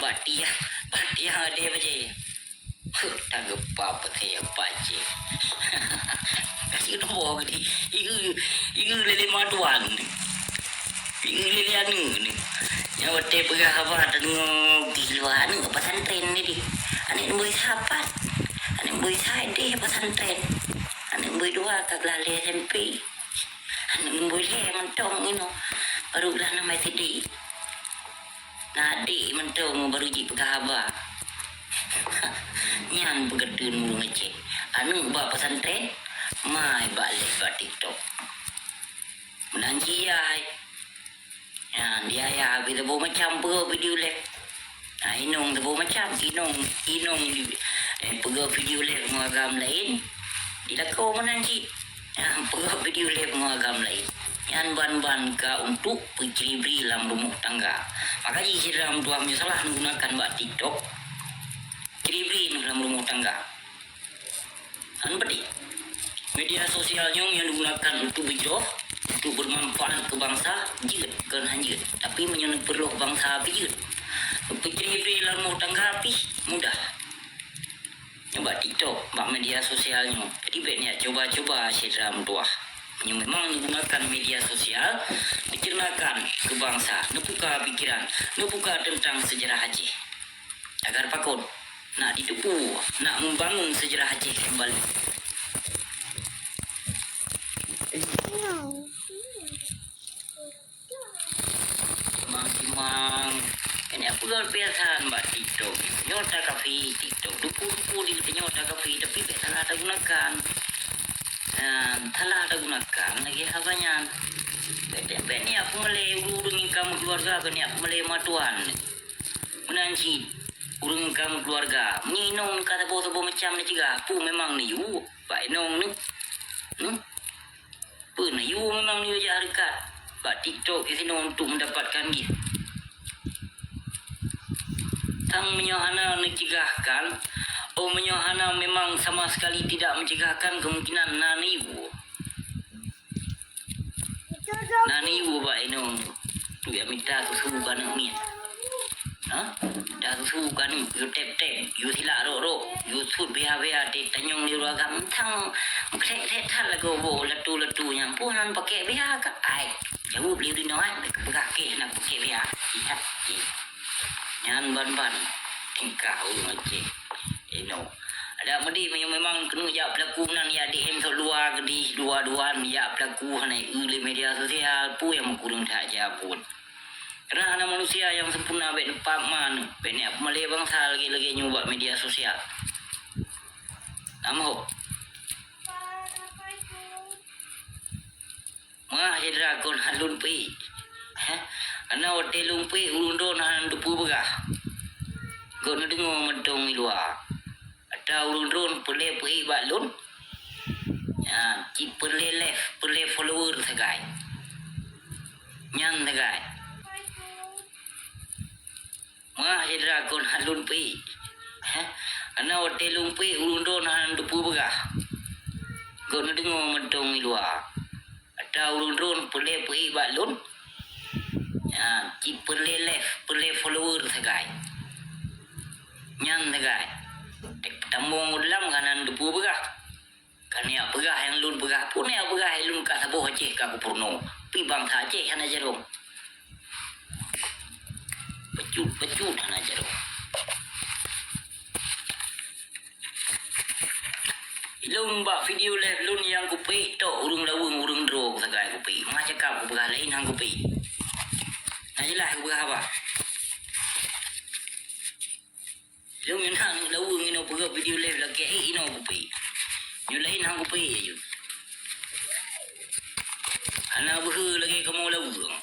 batia ada aja. Tanggap apa saya baca. Kasih nombor ni. Igu lele maduan. Igu lele anu ni. Yang wate pegah apa tengok giluan ke pesantren ni di. Anak boy sahabat. Anak boy saya deh pesantren. Anak boy dua kagak lele SMP. Anak boy le mentong ino. Baru lah nama sedih. Nadi mentong baru ji pegah apa. Nyan begedun mulu ngecek. Anu buat pesantren, mai balik buat TikTok. Menanji ya. Dia ya kita bawa macam pergi video live. Inong tu bawa macam inong pergi video live mengagam lain. Dilakau menanji. Pergi video live mengagam lain. Yan ban-ban ka untuk pencuri dalam rumah tangga. Makanya dalam dua salah menggunakan buat TikTok. Ceribri dalam rumah tangga. Anpati. Media sosialnya yang digunakan untuk berjoh, untuk bermanfaat ke bangsa, jid, bukan hanya. Tapi menyentuh perlu bangsa jid. Ceribri dalam rumah tangga api mudah. Coba TikTok, bak media sosialnya. Jadi baiknya coba-coba dalam dua. Yang memang menggunakan media sosial, dicernakan ke bangsa, membuka pikiran, membuka tentang sejarah Aceh. Agar pakon. Nak ditipu, nak membangun sejarah Aceh kembali. Mang, ini aku luar biasa mbak TikTok. Nyota kafe TikTok, duku-duku di nyota kafe, tapi salah ada gunakan. Salah ada gunakan lagi habanya. Beni aku mulai urungin kamu keluarga, beni aku mulai matuan. Menanci. Urung kamu keluarga, minum kata boso-boso macam ni juga. Pu memang ni you, pak nong ni. Pu ni you memang ni aja harkat. Pak TikTok di sini untuk mendapatkan gift. Tang menyohana mencegahkan, menyohana memang sama sekali tidak mencegahkan kemungkinan nani you. Nani you pak nong. Tu ya minta tu subuh banang ni. Dah susu kan you tep you sila ro you sud biha de tanyong ni ruagam thang krek thal lagu bo latu yang punan pakai biha ka ai jauh beli di noan pegah ke nak pakai biha nyan ban tingkah macam ada medi memang kena ya pelaku nan ya DM so luar gedi dua-duan ya pelaku hanai uli media sosial pu yang kurang saja pun. Karena anak manusia yang sempurna baik depan mana, baik ni Malay bangsa lagi nyoba media sosial. Nama ho. Mah hidra kon halun pi. Anak hotel lumpi urundon han dupu begah. Kon dengo mentong ilua. Ada urundon pele pi balun. Ya, ki pele left, pele follower sagai. Nyan sagai. Mah hidra kon halun pi. Anak hotel lumpi urundon han dupu begah. Kon dengo mentong ilua. Ada urundon pele pi balun. Ya, ki pele left, pele follower sagai. Nyan sagai. Tambung ulam kanan dupu begah. Kan ya begah yang lun begah pun ya begah yang lun ka saboh Aceh ka kupurno. Pi bangsa Aceh hana jerong. Pecut hana jerong. Ilung ba video live lun yang kupi to urung lawung urung drog sagai kupi. Ma cakap ku begah lain hang kupi. Nah jelas ku begah apa? Ilung yang hang lawung ino begah video live lagi ino kupi. Yu lain hang kupi je. Hana behe lagi kamu lawung.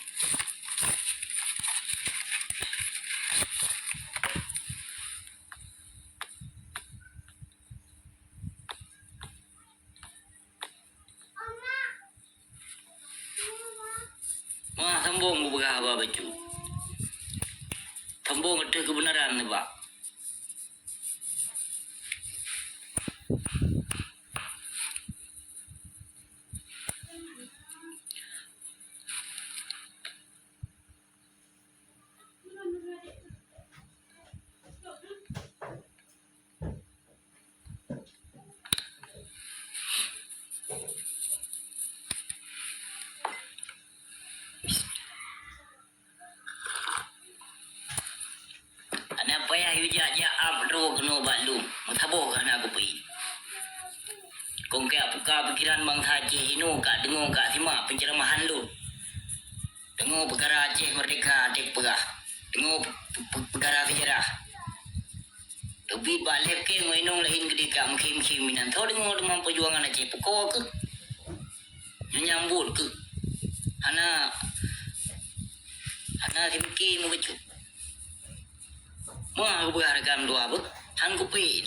Wah, sambung ku begah apa baju. Sambung ada kebenaran ni, Pak. yu ja abro keno balum. Mutabo kan aku pi. Kong kaya buka pikiran bangsa Aceh ini kak dengar kak simak penceramahan lu. Dengar perkara Aceh merdeka Aceh pegah. Dengar perkara sejarah. Tapi balik ke ngoinong lain gede kak mkim minan. Tahu dengar demam perjuangan Aceh pokok ke. Nyambul ke. Ana simki mu becu. Mau aku berharga dua apa? Han ku pi.